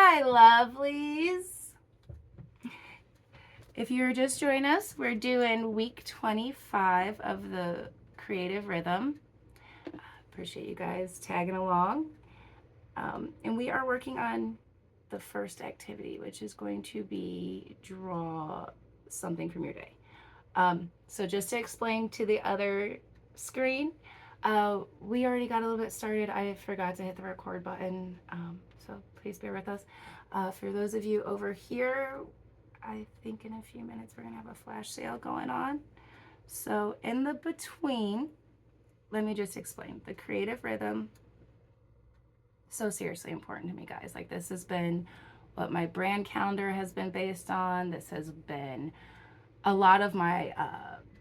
Hi, lovelies. If you're just joining us, we're doing week 25 of the Creative Rhythm. Appreciate you guys tagging along. And we are working on the first activity, which is going to be draw something from your day. So just to explain to the other screen, we already got a little bit started. I forgot to hit the record button, so please bear with us. For those of you over here, I think in a few minutes we're gonna have a flash sale going on. So in the between, let me just explain the Creative Rhythm. So seriously important to me, guys. Like, this has been what my brand calendar has been based on. This has been a lot of my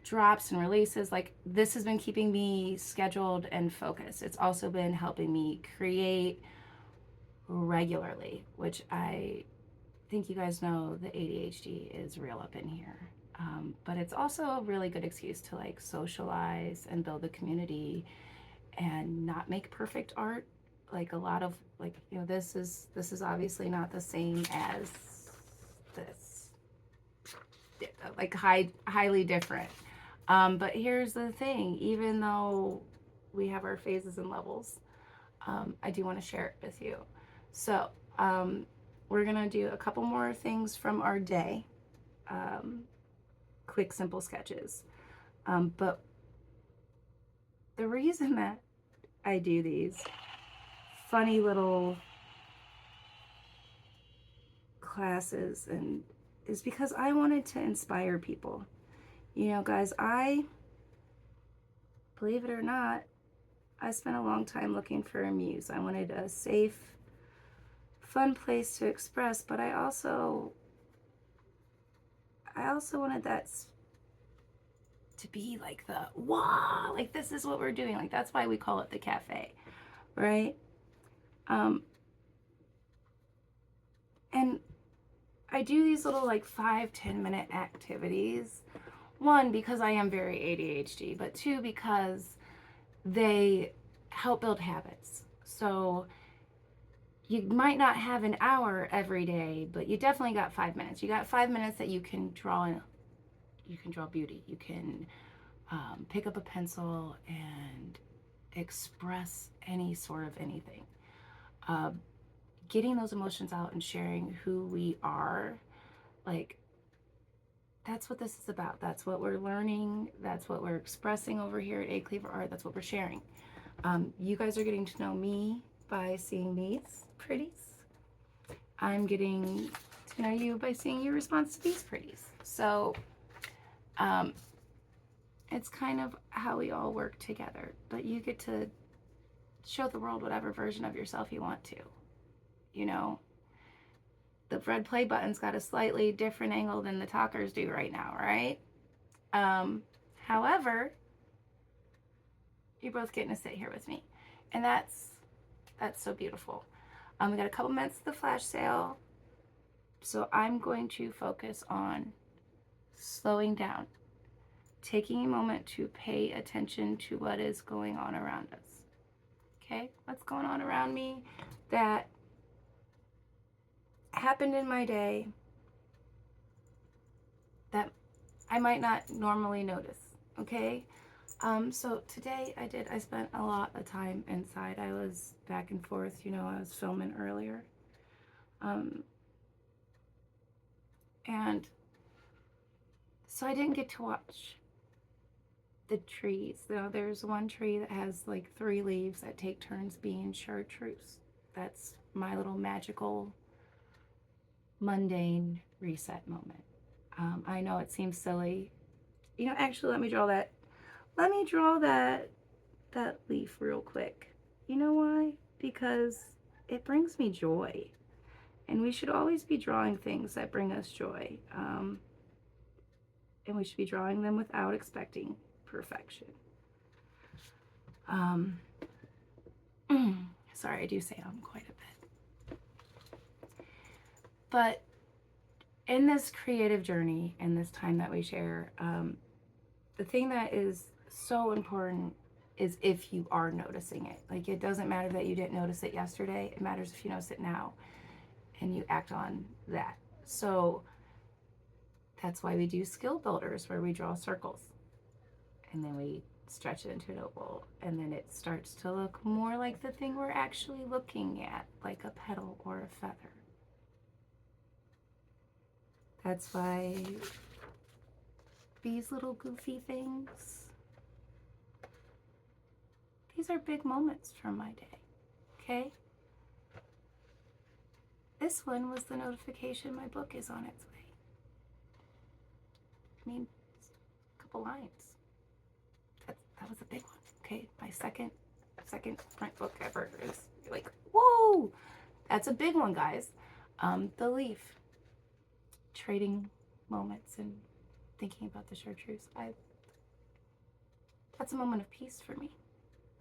drops and releases. Like, this has been keeping me scheduled and focused. It's also been helping me create regularly, which I think you guys know the ADHD is real up in here. But it's also a really good excuse to like socialize and build a community and not make perfect art. Like, a lot of, like, you know, this is obviously not the same as this, like highly different. But here's the thing, even though we have our phases and levels, I do want to share it with you. So we're gonna do a couple more things from our day, quick simple sketches. But the reason that I do these funny little classes and is because I wanted to inspire people. You know, guys, believe it or not, I spent a long time looking for a muse. I wanted a safe, fun place to express, but I also wanted that to be like the wow, like this is what we're doing. Like, that's why we call it the cafe, right? And I do these little like 5-10 minute activities. One, because I am very ADHD, but two, because they help build habits. So you might not have an hour every day, but you definitely got 5 minutes. You got 5 minutes that you can draw in. You can draw beauty. You can pick up a pencil and express any sort of anything. Getting those emotions out and sharing who we are, like, that's what this is about. That's what we're learning. That's what we're expressing over here at A Cleaver Art. That's what we're sharing. You guys are getting to know me by seeing these pretties. I'm getting to know you by seeing your response to these pretties. So it's kind of how we all work together. But you get to show the world whatever version of yourself you want to. You know, the red play button's got a slightly different angle than the talkers do right now, right? However, you're both getting to sit here with me, and that's so beautiful. We got a couple minutes of the flash sale, so I'm going to focus on slowing down, taking a moment to pay attention to what is going on around us. Okay, what's going on around me that happened in my day that I might not normally notice. Okay, so today I spent a lot of time inside. I was back and forth, you know, I was filming earlier. And so I didn't get to watch the trees. Now, there's one tree that has like 3 leaves that take turns being chartreuse. That's my little magical, mundane reset moment. I know it seems silly. You know, actually, let me draw that. Let me draw that leaf real quick. You know why? Because it brings me joy. And we should always be drawing things that bring us joy. And we should be drawing them without expecting perfection. Sorry, I do say quite a bit. But in this creative journey and this time that we share, the thing that is so important is if you are noticing it. Like, it doesn't matter that you didn't notice it yesterday. It matters if you notice it now. and you act on that. So that's why we do skill builders, where we draw circles and then we stretch it into an oval, and then it starts to look more like the thing we're actually looking at, like a petal or a feather. That's why these little goofy things, these are big moments from my day, okay? This one was the notification my book is on its way. I mean, a couple lines. That was a big one, okay? My second print book ever is like, whoa! That's a big one, guys. The leaf. Trading moments and thinking about the chartreuse. That's a moment of peace for me.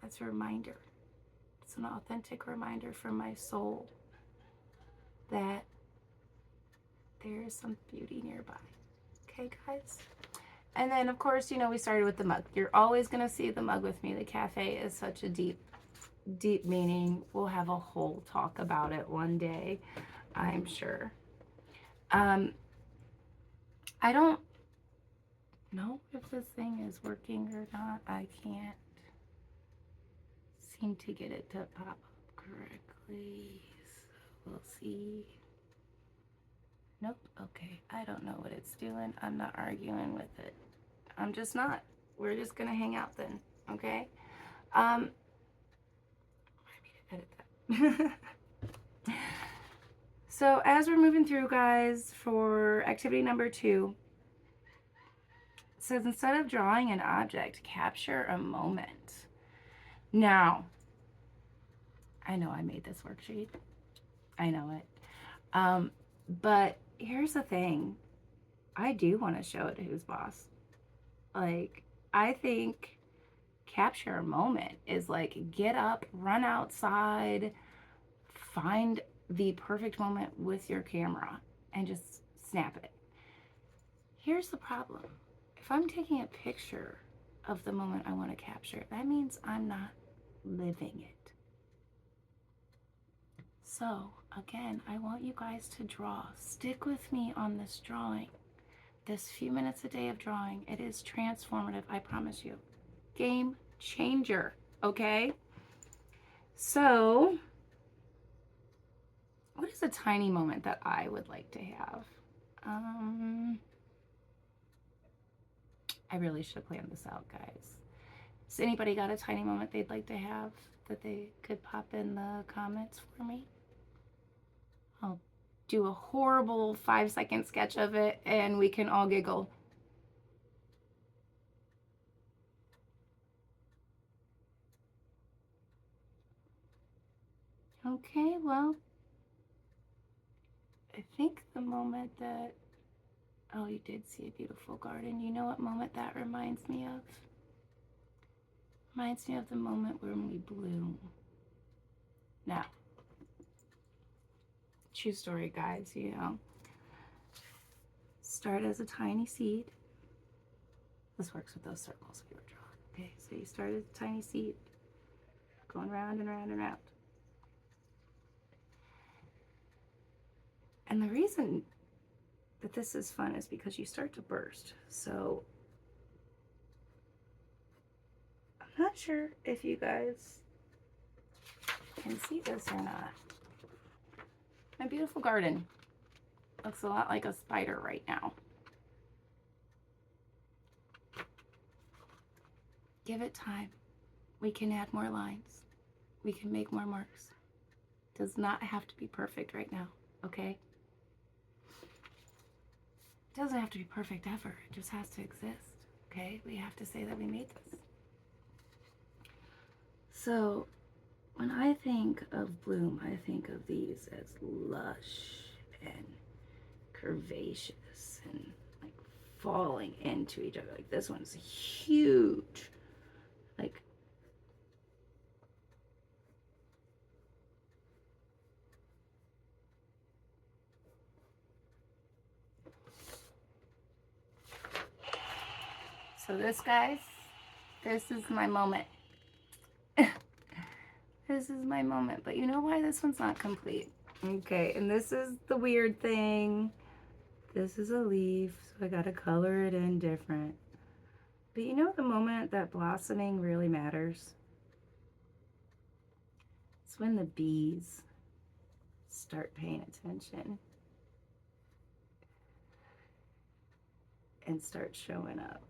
That's a reminder. It's an authentic reminder from my soul that there is some beauty nearby. Okay, guys? And then, of course, you know, we started with the mug. You're always going to see the mug with me. The cafe is such a deep, deep meaning. We'll have a whole talk about it one day, I'm sure. I don't know if this thing is working or not. I can't seem to get it to pop up correctly. So we'll see. Nope. Okay. I don't know what it's doing. I'm not arguing with it. I'm just not. We're just going to hang out then. Okay? I need to edit that. So as we're moving through, guys, for activity number 2, it says instead of drawing an object, capture a moment. Now, I know I made this worksheet. I know it. But here's the thing. I do want to show it to Who's Boss. Like, I think capture a moment is like get up, run outside, find the perfect moment with your camera and just snap it. Here's the problem. If I'm taking a picture of the moment I want to capture, that means I'm not living it. So, again, I want you guys to draw. Stick with me on this drawing. This few minutes a day of drawing, it is transformative, I promise you. Game changer, okay? So, what is a tiny moment that I would like to have? I really should have planned this out, guys. Has anybody got a tiny moment they'd like to have that they could pop in the comments for me? I'll do a horrible 5-second sketch of it and we can all giggle. Okay, well, I think the moment that, oh, you did see a beautiful garden. You know what moment that reminds me of? Reminds me of the moment when we bloom. Now, true story, guys, you know. Start as a tiny seed. This works with those circles we were drawing. Okay, so you start as a tiny seed, going round and round and round. And the reason that this is fun is because you start to burst. So I'm not sure if you guys can see this or not. My beautiful garden looks a lot like a spider right now. Give it time. We can add more lines. We can make more marks. It does not have to be perfect right now, okay? It doesn't have to be perfect ever. It just has to exist, okay? We have to say that we made this. So when I think of bloom, I think of these as lush and curvaceous and like falling into each other. Like this one's huge. Like so this, guys, this is my moment. This is my moment. But you know why this one's not complete? Okay, and this is the weird thing. This is a leaf, so I gotta color it in different. But you know the moment that blossoming really matters? It's when the bees start paying attention and start showing up.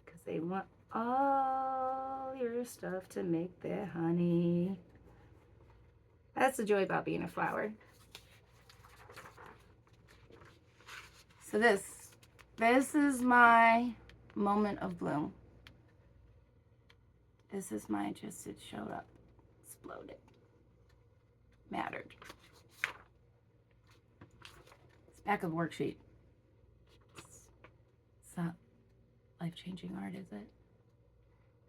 Because they want all your stuff to make their honey. That's the joy about being a flower. So this is my moment of bloom. This is my just it showed up, exploded, mattered. It's back of the worksheet. It's not life-changing art, is it?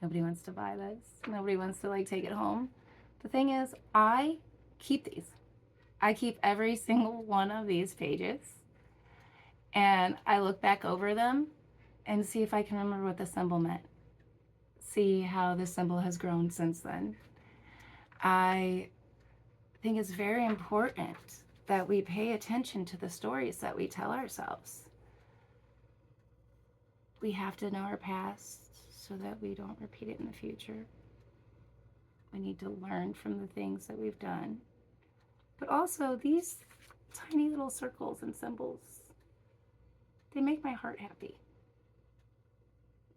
Nobody wants to buy this. Nobody wants to like take it home. The thing is, I keep these. I keep every single one of these pages, and I look back over them and see if I can remember what the symbol meant. See how the symbol has grown since then. I think it's very important that we pay attention to the stories that we tell ourselves. We have to know our past so that we don't repeat it in the future. We need to learn from the things that we've done. But also, these tiny little circles and symbols, they make my heart happy.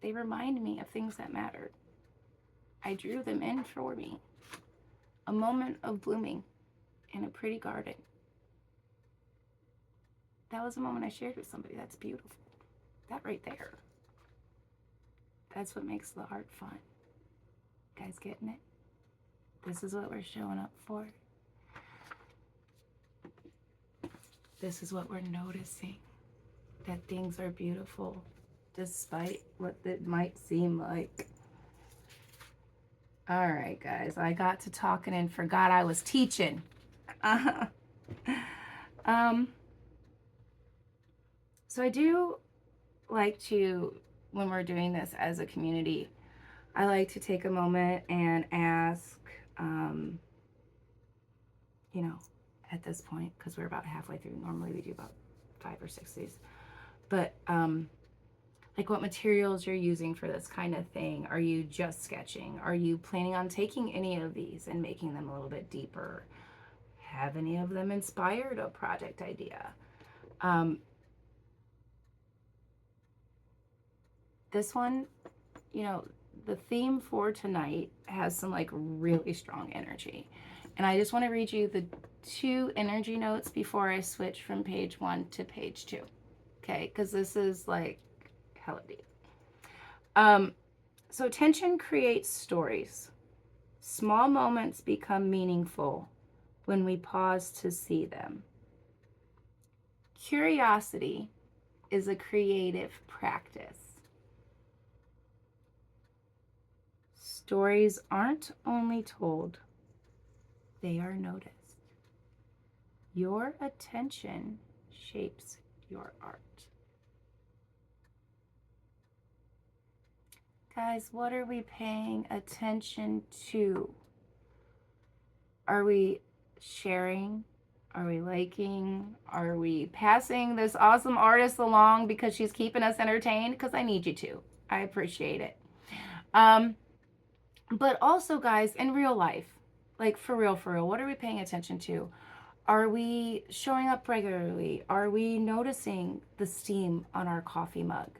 They remind me of things that mattered. I drew them in for me. A moment of blooming in a pretty garden. That was a moment I shared with somebody. That's beautiful. That right there. That's what makes the art fun. You guys getting it? This is what we're showing up for. This is what we're noticing. That things are beautiful despite what it might seem like. All right, guys. I got to talking and forgot I was teaching. So I do like to, when we're doing this as a community, I like to take a moment and ask, you know, at this point, because we're about halfway through. Normally we do about 5 or 6 days. But like what materials you're using for this kind of thing. Are you just sketching? Are you planning on taking any of these and making them a little bit deeper? Have any of them inspired a project idea? This one, you know, the theme for tonight has some like really strong energy. And I just want to read you the 2 energy notes before I switch from page 1 to page 2. Okay, because this is like hella deep. So tension creates stories. Small moments become meaningful when we pause to see them. Curiosity is a creative practice. Stories aren't only told, they are noticed. Your attention shapes your art. Guys, what are we paying attention to? Are we sharing? Are we liking? Are we passing this awesome artist along because she's keeping us entertained? Because I need you to. I appreciate it. But also, guys, in real life, like for real, what are we paying attention to? Are we showing up regularly? Are we noticing the steam on our coffee mug?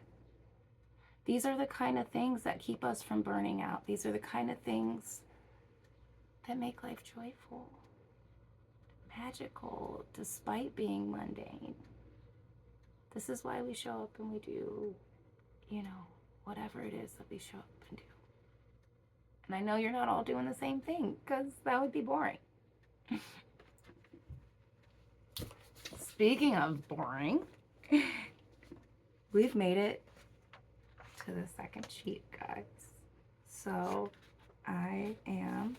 These are the kind of things that keep us from burning out. These are the kind of things that make life joyful, magical, despite being mundane. This is why we show up and we do, you know, whatever it is that we show up and do. And I know you're not all doing the same thing because that would be boring. Speaking of boring, we've made it to the second sheet, guys. So I am,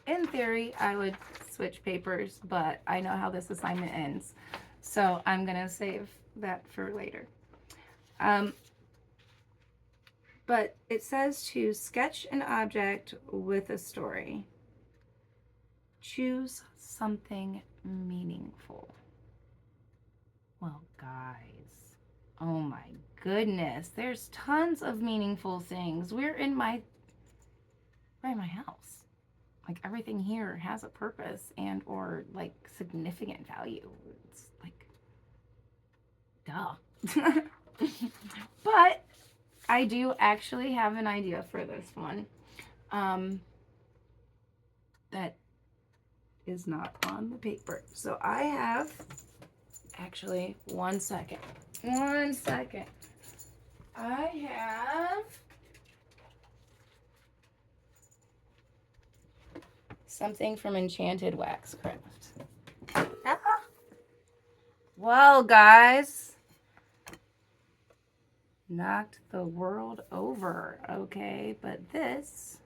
in theory, I would switch papers, but I know how this assignment ends. So I'm going to save that for later. But it says to sketch an object with a story. Choose something meaningful. Well, guys, oh my goodness, there's tons of meaningful things. We're in my house. Like everything here has a purpose and or like significant value. It's like duh. But I do actually have an idea for this one. That is not on the paper. So I have actually 1 second. 1 second. I have something from Enchanted Waxcraft. Ah. Well, guys, knocked the world over, okay? But this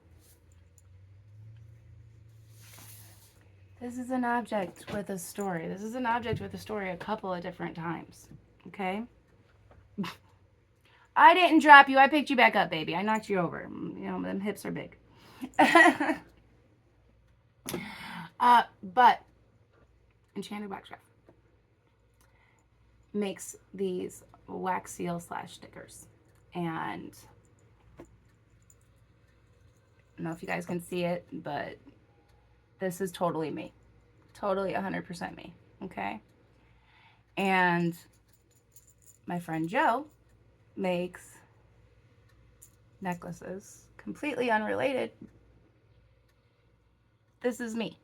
is an object with a story. This is an object with a story a couple of different times, okay? I didn't drop you. I picked you back up, baby. I knocked you over. You know, them hips are big. But Enchanted Waxcraft makes these wax seal / stickers. And I don't know if you guys can see it, but this is totally me. Totally 100% me. Okay? And my friend Joe makes necklaces completely unrelated. This is me,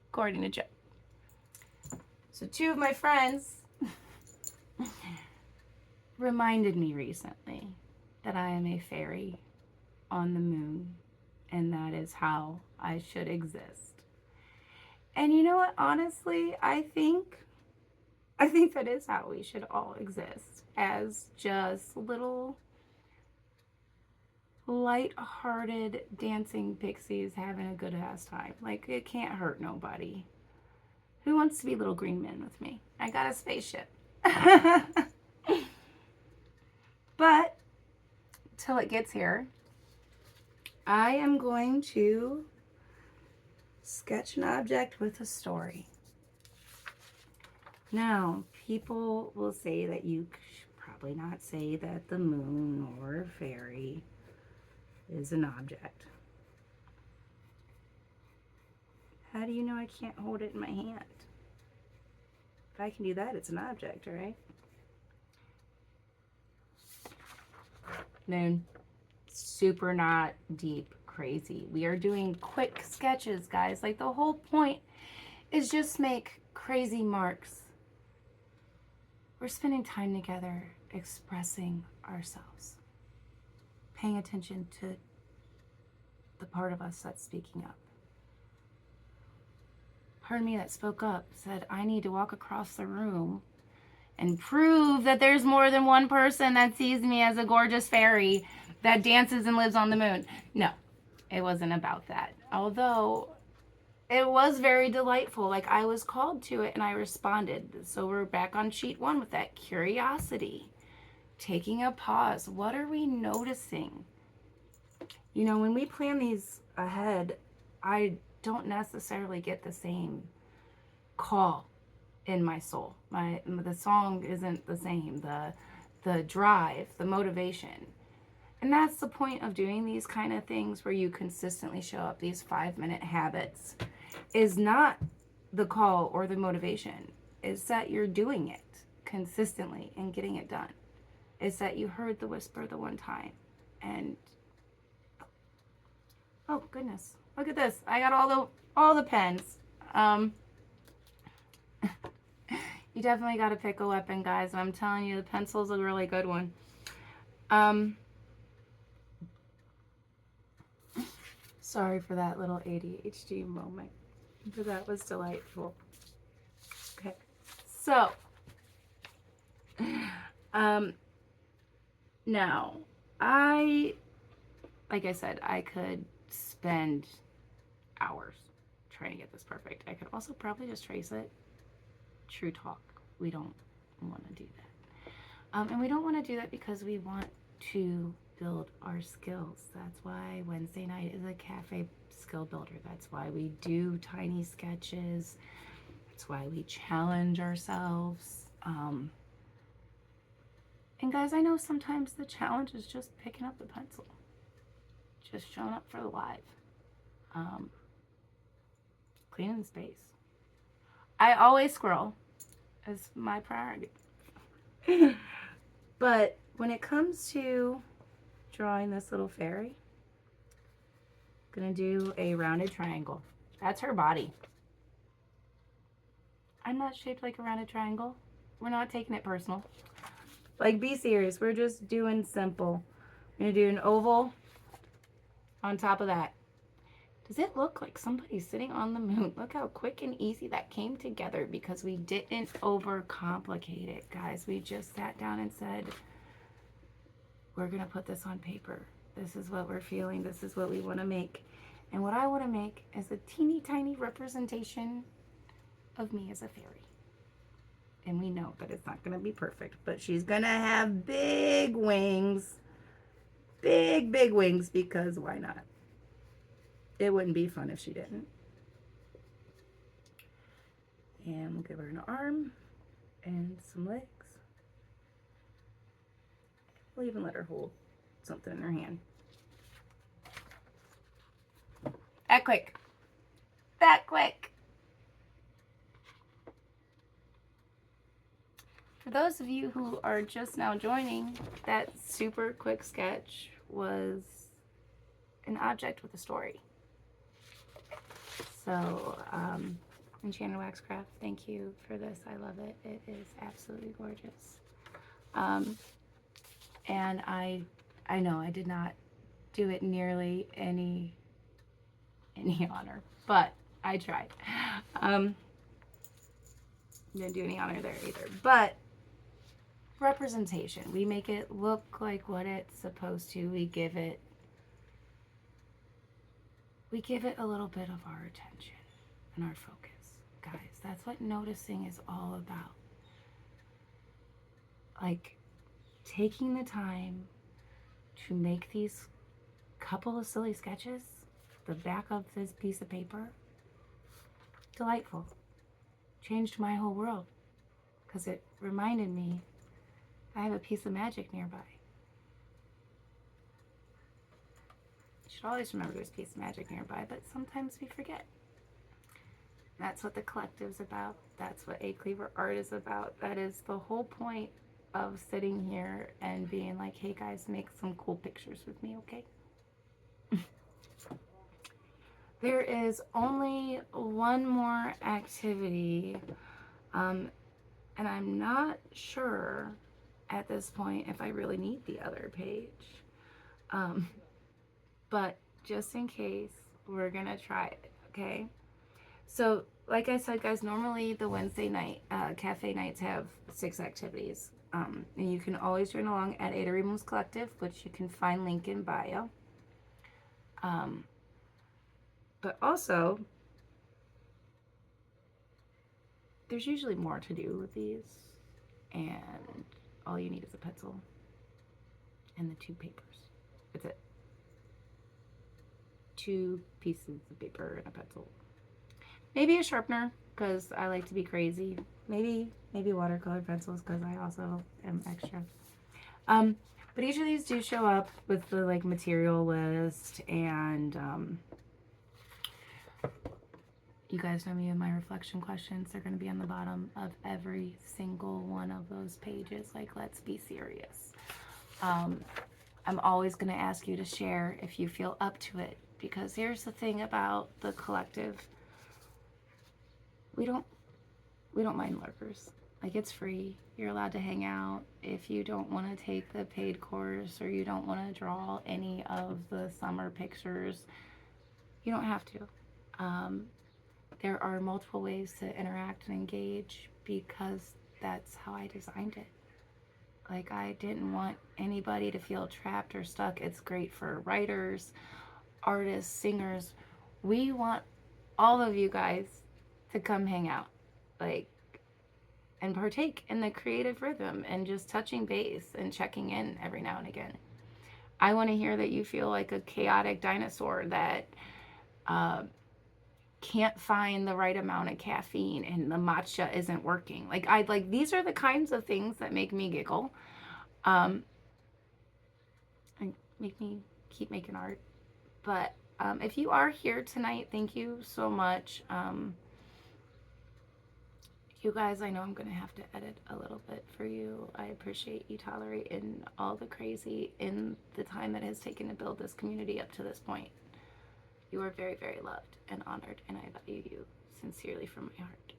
according to Joe. So 2 of my friends reminded me recently that I am a fairy on the moon, and that is how I should exist. And you know what? Honestly, I think that is how we should all exist, as just little light-hearted dancing pixies having a good ass time. Like, it can't hurt nobody. Who wants to be little green men with me? I got a spaceship. But till it gets here, I am going to sketch an object with a story. Now, people will say that you should probably not say that the moon or a fairy is an object. How do you know I can't hold it in my hand? If I can do that, it's an object, right? Moon. Super not deep, crazy. We are doing quick sketches, guys. Like, the whole point is just make crazy marks. We're spending time together expressing ourselves, paying attention to the part of us that's speaking up. Part of me that spoke up said, I need to walk across the room and prove that there's more than one person that sees me as a gorgeous fairy that dances and lives on the moon. No, it wasn't about that. Although it was very delightful. Like, I was called to it and I responded. So we're back on sheet 1 with that curiosity. Taking a pause. What are we noticing? You know, when we plan these ahead, I don't necessarily get the same call in my soul. The song isn't the same. The drive, the motivation. And that's the point of doing these kind of things where you consistently show up. These 5-minute habits is not the call or the motivation. It's that you're doing it consistently and getting it done. It's that you heard the whisper the one time and oh goodness, look at this. I got all the pens. You definitely got to pick a weapon, guys. I'm telling you, the pencil's a really good one. Sorry for that little ADHD moment, but that was delightful. Okay, so now like I said, I could spend hours trying to get this perfect. I could also probably just trace it. True talk. We don't want to do that. And we don't want to do that because we want to build our skills. That's why Wednesday night is a cafe skill builder. That's why we do tiny sketches. That's why we challenge ourselves. And guys, I know sometimes the challenge is just picking up the pencil, just showing up for the live, cleaning the space. I always scroll as my priority. But when it comes to drawing this little fairy, I'm gonna do a rounded triangle. That's her body. I'm not shaped like a rounded triangle. We're not taking it personal. Like, be serious. We're just doing simple. I'm gonna do an oval on top of that. Does it look like somebody's sitting on the moon? Look how quick and easy that came together because we didn't overcomplicate it, guys. We just sat down and said, we're gonna put this on paper. This is what we're feeling. This is what we want to make. And what I want to make is a teeny tiny representation of me as a fairy. And we know that it's not going to be perfect, but she's going to have big wings. Big, big wings, because why not? It wouldn't be fun if she didn't. And we'll give her an arm and some legs. We'll even let her hold something in her hand. That quick. That quick. For those of you who are just now joining, that super quick sketch was an object with a story. So, Enchanted Waxcraft, thank you for this. I love it. It is absolutely gorgeous. And I know I did not do it nearly any honor, but I tried. Didn't do any honor there either, but representation. We make it look like what it's supposed to. We give it a little bit of our attention and our focus, guys. That's what noticing is all about. Like, taking the time to make these couple of silly sketches, the back of this piece of paper, delightful. Changed my whole world because it reminded me I have a piece of magic nearby. You should always remember there's a piece of magic nearby, but sometimes we forget. That's what the collective's about. That's what A Cleaver Art is about. That is the whole point of sitting here and being like, hey guys, make some cool pictures with me, okay? There is only one more activity, and I'm not sure at this point if I really need the other page. But just in case, we're gonna try it, okay? So, like I said, guys, normally the Wednesday night cafe nights have 6 activities. And you can always join along at Ada Remus Collective, which you can find link in bio. But also, there's usually more to do with these, and all you need is a pencil and the 2 papers. That's it. 2 pieces of paper and a pencil. Maybe a sharpener, because I like to be crazy. Maybe watercolor pencils, because I also am extra. But each of these do show up with the like material list, and you guys know me and my reflection questions. They're going to be on the bottom of every single one of those pages. Like, let's be serious. I'm always going to ask you to share if you feel up to it, because here's the thing about the collective. We don't mind lurkers. Like, it's free. You're allowed to hang out. If you don't want to take the paid course, or you don't want to draw any of the summer pictures, you don't have to. There are multiple ways to interact and engage, because that's how I designed it. Like, I didn't want anybody to feel trapped or stuck. It's great for writers, artists, singers. We want all of you guys to come hang out, like, and partake in the creative rhythm and just touching base and checking in every now and again. I want to hear that you feel like a chaotic dinosaur that uh, can't find the right amount of caffeine and the matcha isn't working. Like these are the kinds of things that make me giggle. Um, and make me keep making art. But if you are here tonight, thank you so much. You guys, I know I'm going to have to edit a little bit for you. I appreciate you tolerating all the crazy in the time that has taken to build this community up to this point. You are very, very loved and honored, and I value you sincerely from my heart.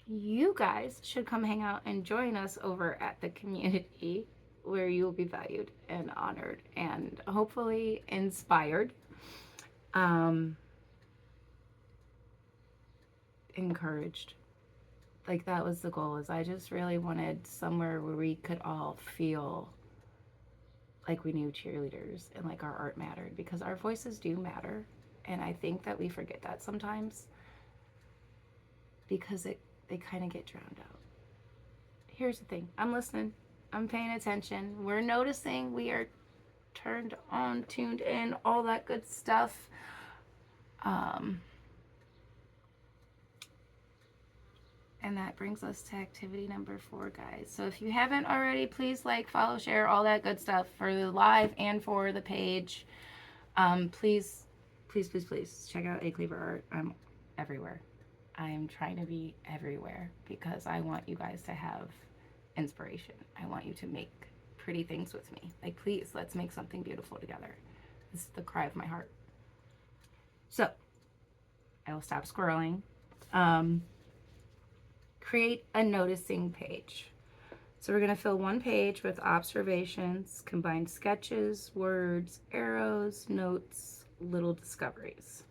You guys should come hang out and join us over at the community where you will be valued and honored and hopefully inspired. Encouraged. Like that was the goal, is I just really wanted somewhere where we could all feel like we knew cheerleaders and like our art mattered, because our voices do matter. And I think that we forget that sometimes because they kind of get drowned out. Here's the thing. I'm listening. I'm paying attention. We're noticing. We are turned on, tuned in, all that good stuff. And that brings us to activity number 4, guys. So if you haven't already, please like, follow, share, all that good stuff for the live and for the page. Please check out A Cleaver Art. I'm everywhere. I'm trying to be everywhere because I want you guys to have inspiration. I want you to make pretty things with me. Like, please, let's make something beautiful together. This is the cry of my heart. So I will stop scrolling. Create a noticing page. So we're going to fill one page with observations, combined sketches, words, arrows, notes, little discoveries.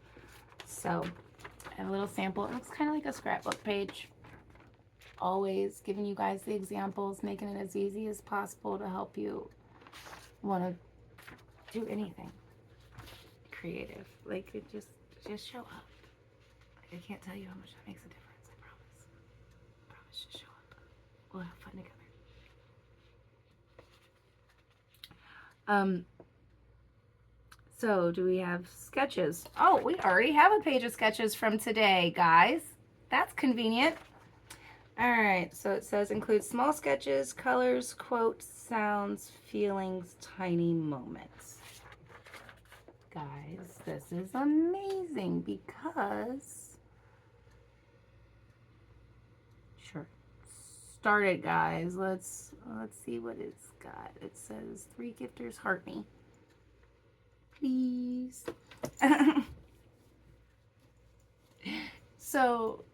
So I have a little sample. It looks kind of like a scrapbook page. Always giving you guys the examples, making it as easy as possible to help you want to do anything creative. Like, it just show up. Like, I can't tell you how much that makes a difference. Just show up. We'll have fun together. So do we have sketches? Oh, we already have a page of sketches from today, guys. That's convenient. All right, so it says include small sketches, colors, quotes, sounds, feelings, tiny moments. Guys, this is amazing because start it, guys. Let's see what it's got. It says 3 gifters heart me, please. So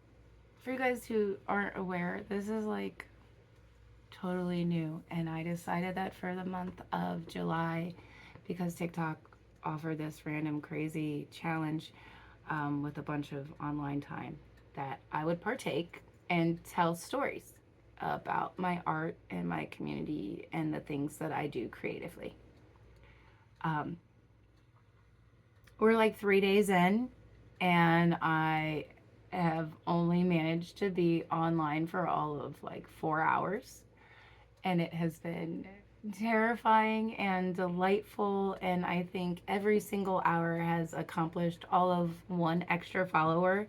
for you guys who aren't aware, this is like totally new, and I decided that for the month of July, because TikTok offered this random crazy challenge with a bunch of online time, that I would partake and tell stories about my art and my community and the things that I do creatively. We're like 3 days in, and I have only managed to be online for all of like 4 hours, and it has been terrifying and delightful, and I think every single hour has accomplished all of 1 extra follower.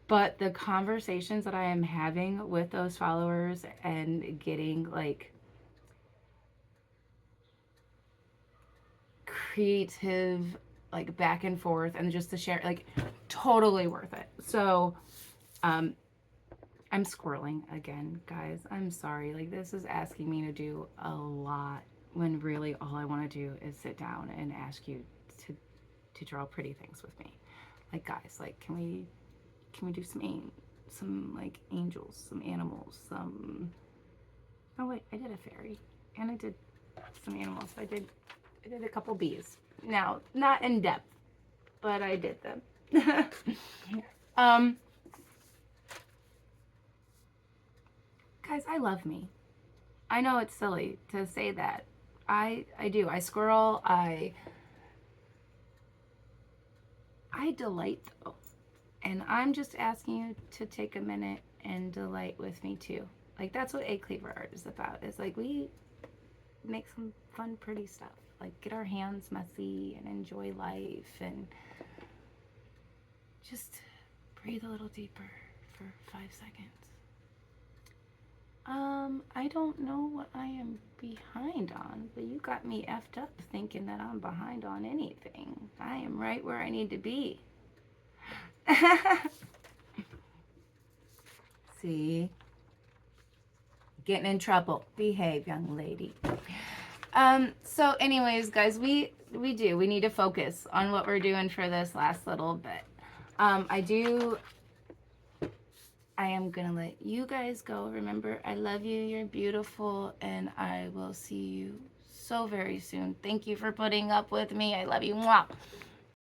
But the conversations that I am having with those followers and getting like creative, like back and forth, and just to share, like, totally worth it. So I'm squirreling again, guys. I'm sorry. Like, this is asking me to do a lot when really all I want to do is sit down and ask you to draw pretty things with me. Like, guys, like, can we do some like angels, some animals, some, oh wait, I did a fairy and I did some animals. I did a couple bees. Now, not in depth, but I did them. Guys, I love me. I know it's silly to say that. I do. I squirrel. I delight though. And I'm just asking you to take a minute and delight with me too. Like, that's what A Cleaver Art is about. It's like we make some fun, pretty stuff. like get our hands messy and enjoy life and just breathe a little deeper for 5 seconds. I don't know what I am behind on, but you got me effed up thinking that I'm behind on anything. I am right where I need to be. See? Getting in trouble. Behave, young lady. So anyways, guys, we need to focus on what we're doing for this last little bit. I am gonna let you guys go. Remember, I love you, you're beautiful, and I will see you so very soon. Thank you for putting up with me. I love you. Mwah.